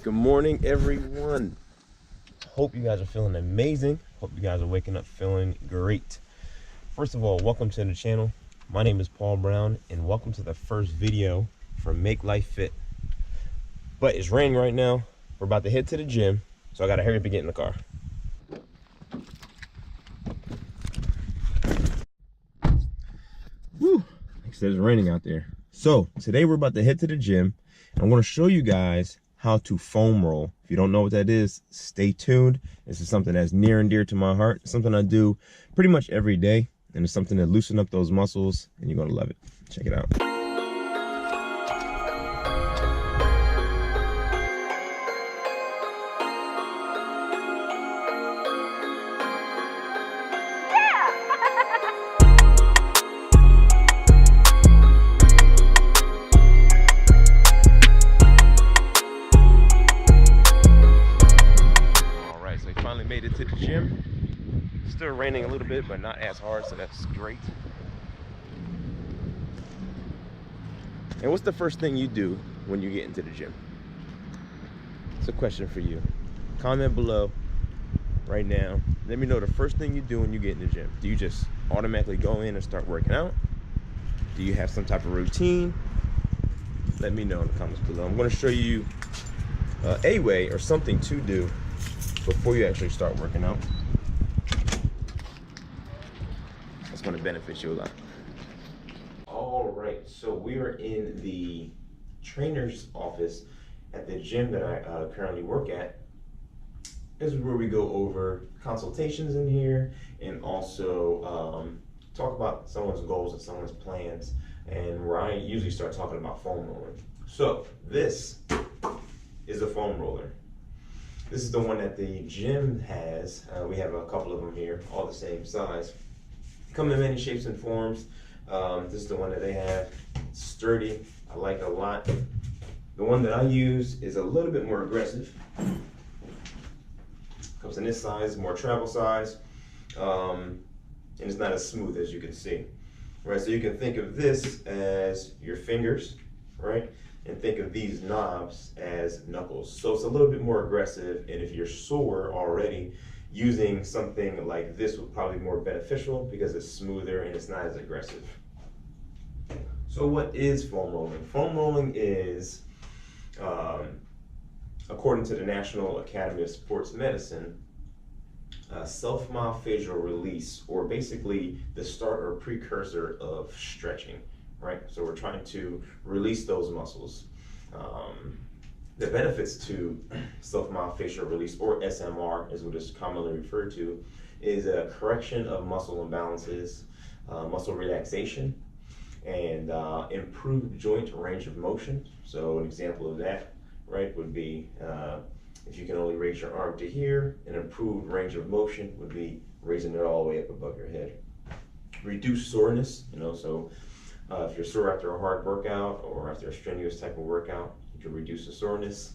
Good morning, everyone. Hope you guys are feeling amazing. Hope you guys are waking up feeling great. First of all, welcome to the channel. My name is Paul Brown, and welcome to the first video from Makelifefit. But it's raining right now. We're about to head to the gym, so I gotta hurry up and get in the car. Woo! Like I said, it's raining out there. So today we're about to head to the gym. I'm going to show you guys how to foam roll. If you don't know what that is, stay tuned. This is something that's near and dear to my heart. It's something I do pretty much every day, and it's something to loosen up those muscles, and you're going to love it. Check it out. Made it to the gym. Still raining a little bit, but not as hard, so that's great. And what's the first thing you do when you get into the gym? It's a question for you. Comment below right now. Let me know the first thing you do when you get in the gym. Do you just automatically go in and start working out? Do you have some type of routine? Let me know in the comments below. I'm going to show you a way or something to do before you actually start working out. That's going to benefit you a lot. All right, so we are in the trainer's office at the gym that I currently work at. This is where we go over consultations in here, and also talk about someone's goals and someone's plans, and where I usually start talking about foam rolling. So this is a foam roller. This is the one that the gym has. We have a couple of them here, all the same size. Come in many shapes and forms. This is the one that they have. It's sturdy. I like it a lot. The one that I use is a little bit more aggressive. Comes in this size, more travel size, and it's not as smooth as you can see. Right, so you can think of this as your fingers, right? And think of these knobs as knuckles. So it's a little bit more aggressive, and if you're sore already, using something like this would probably be more beneficial because it's smoother and it's not as aggressive. So what is foam rolling? Foam rolling is, according to the National Academy of Sports Medicine, self-myofacial release, or basically the start or precursor of stretching. Right, so we're trying to release those muscles. The benefits to self-myofacial release, or SMR is what it's commonly referred to, is a correction of muscle imbalances, muscle relaxation, and improved joint range of motion. So an example of that, right, would be if you can only raise your arm to here, an improved range of motion would be raising it all the way up above your head. Reduce soreness, so if you're sore after a hard workout or after a strenuous type of workout, you can reduce the soreness.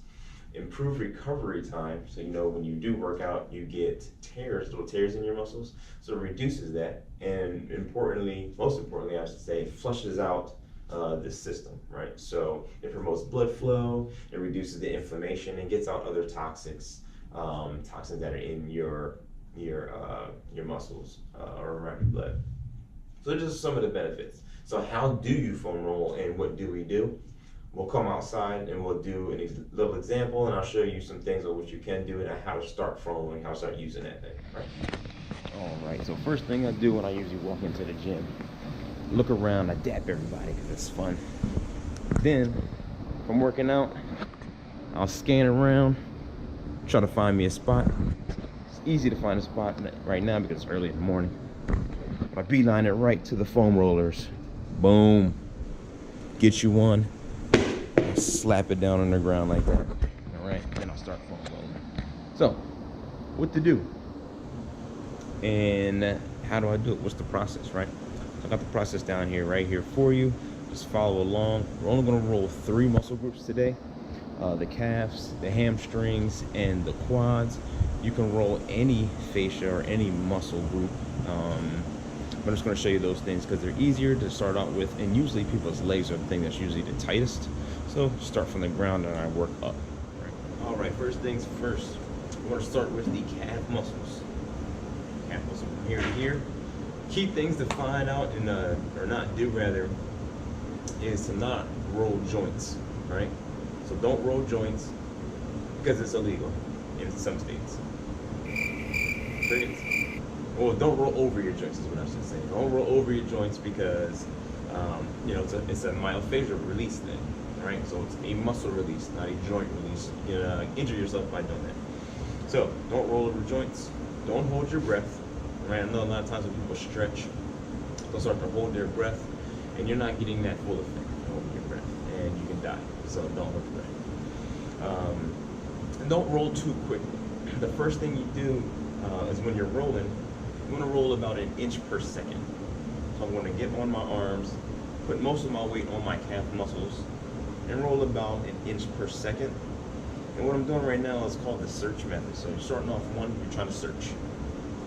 Improve recovery time. So when you do work out, you get little tears in your muscles. So it reduces that. And most importantly, I should say, flushes out the system, right? So it promotes blood flow, it reduces the inflammation, and gets out other toxins that are in your muscles or around your blood. So just some of the benefits. So how do you foam roll, and what do we do? We'll come outside and we'll do a little example, and I'll show you some things of what you can do and how to start foam rolling, how to start using that thing. Right? All right, so first thing I do when I usually walk into the gym, look around, I dap everybody because it's fun. Then, if I'm working out, I'll scan around, try to find me a spot. It's easy to find a spot right now because it's early in the morning. I beeline it right to the foam rollers. Boom. Get you one. Slap it down on the ground like that. All right, then I'll start foam rolling. So, what to do? And how do I do it? What's the process, right? I got the process down here, right here for you. Just follow along. We're only going to roll 3 muscle groups today. The calves, the hamstrings, and the quads. You can roll any fascia or any muscle group. I'm just going to show you those things because they're easier to start out with, and usually people's legs are the thing that's usually the tightest. So start from the ground and I work up. All right, first things first, we're going to start with the calf muscles. Calf muscle from here to here. Key things to find out and or not do rather is to not roll joints, right? So don't roll joints because it's illegal in some states. Well, don't roll over your joints is what I should say. Don't roll over your joints because you know, it's a myofascial release thing, right? So it's a muscle release, not a joint release. You can injure yourself by doing that. So don't roll over joints. Don't hold your breath, right? I know a lot of times when people stretch, they'll start to hold their breath, and you're not getting that full effect over your breath, and you can die. So don't hold your breath. And don't roll too quickly. The first thing you do is when you're rolling, you want to roll about 1 inch per second. So I'm going to get on my arms, put most of my weight on my calf muscles, and roll about 1 inch per second. And what I'm doing right now is called the search method. So you're starting off one, you're trying to search.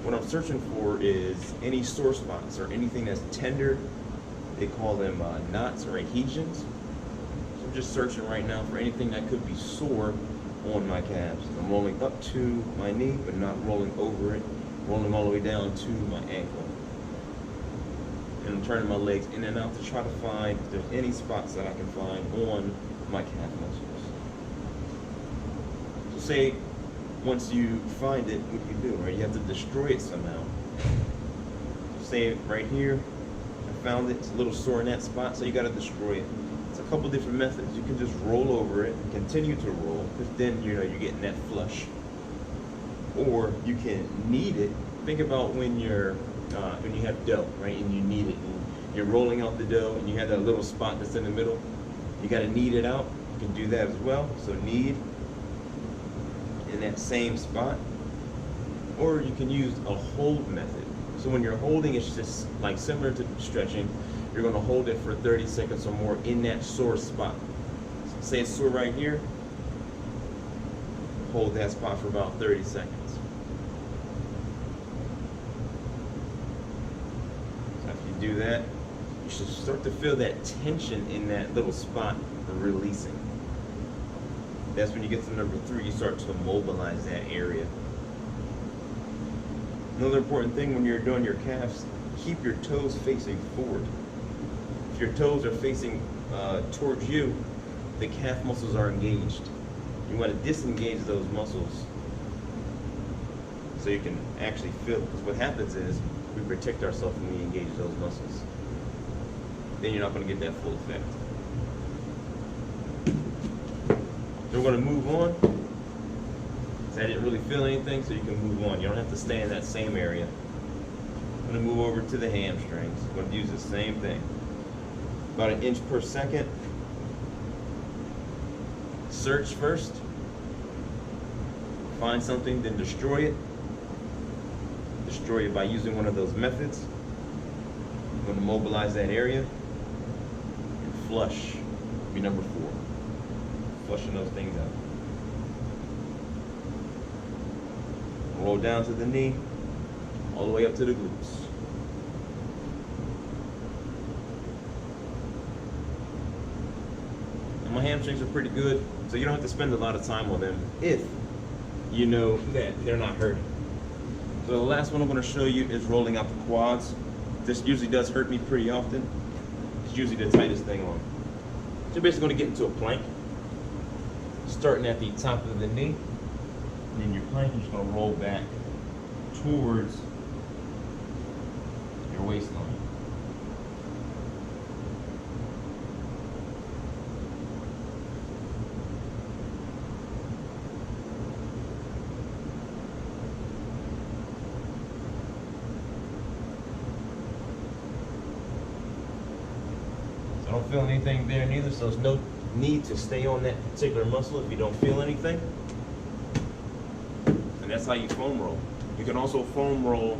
What I'm searching for is any sore spots or anything that's tender. They call them knots or adhesions. So I'm just searching right now for anything that could be sore on my calves. I'm rolling up to my knee, but not rolling over it. Rolling all the way down to my ankle. And I'm turning my legs in and out to try to find if there's any spots that I can find on my calf muscles. So say once you find it, what do you do, right? You have to destroy it somehow. Say right here, I found it, it's a little sore in that spot, so you gotta destroy it. It's a couple different methods. You can just roll over it and continue to roll, because then you know you're getting that flush. Or you can knead it. Think about when you have dough, right, and you knead it, and you're rolling out the dough, and you have that little spot that's in the middle. You got to knead it out. You can do that as well. So knead in that same spot, or you can use a hold method. So when you're holding, it's just like similar to stretching. You're going to hold it for 30 seconds or more in that sore spot. So say it's sore right here. Hold that spot for about 30 seconds. So after you do that, you should start to feel that tension in that little spot releasing. That's when you get to number 3, you start to mobilize that area. Another important thing when you're doing your calves, keep your toes facing forward. If your toes are facing towards you, the calf muscles are engaged. You want to disengage those muscles so you can actually feel it. Because what happens is we protect ourselves when we engage those muscles. Then you're not going to get that full effect. So we're going to move on. So I didn't really feel anything, so you can move on. You don't have to stay in that same area. I'm going to move over to the hamstrings. I'm going to use the same thing. About 1 inch per second. Search first. Find something, then destroy it. Destroy it by using one of those methods. I'm going to mobilize that area and flush. Be number 4. Flushing those things out. Roll down to the knee, all the way up to the glutes. And my hamstrings are pretty good, so you don't have to spend a lot of time on them if you know that they're not hurting. So the last one I'm going to show you is rolling out the quads. This usually does hurt me pretty often. It's usually the tightest thing on. So you're basically going to get into a plank, starting at the top of the knee. And then your plank, you're just going to roll back towards your waistline. So I don't feel anything there neither, so there's no need to stay on that particular muscle if you don't feel anything. And that's how you foam roll. You can also foam roll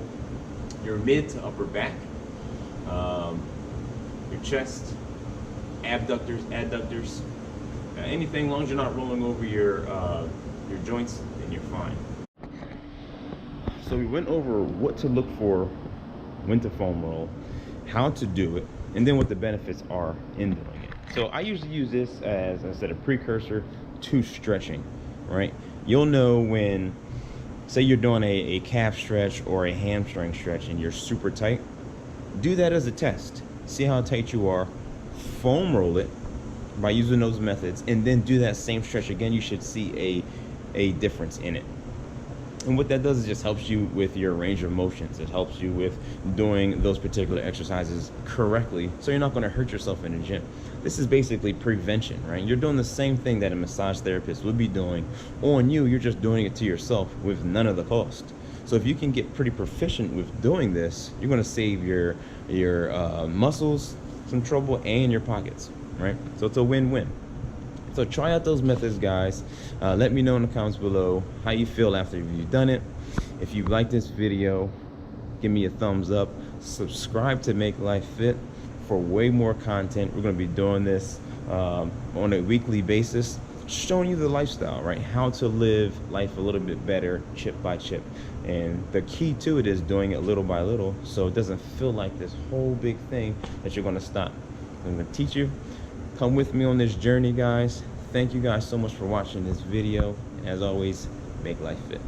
your mid to upper back, your chest, abductors, adductors, anything, as long as you're not rolling over your joints, then you're fine. So we went over what to look for when to foam roll, how to do it, and then what the benefits are in doing it. So I usually use this as, I said, a precursor to stretching. right? You'll know when, say you're doing a calf stretch or a hamstring stretch and you're super tight. Do that as a test. See how tight you are. Foam roll it by using those methods, and then do that same stretch again. You should see a difference in it. And what that does is just helps you with your range of motions. It helps you with doing those particular exercises correctly, so you're not going to hurt yourself in the gym. This is basically prevention, right? You're doing the same thing that a massage therapist would be doing on you. You're just doing it to yourself with none of the cost. So if you can get pretty proficient with doing this, you're going to save your muscles some trouble and your pockets, right? So it's a win-win. So try out those methods, guys. Let me know in the comments below how you feel after you've done it. If you like this video, give me a thumbs up. Subscribe to Make Life Fit for way more content. We're going to be doing this on a weekly basis, showing you the lifestyle, right? How to live life a little bit better, chip by chip. And the key to it is doing it little by little, so it doesn't feel like this whole big thing that you're going to stop. I'm going to teach you. Come with me on this journey, guys. Thank you guys so much for watching this video. As always, make life fit.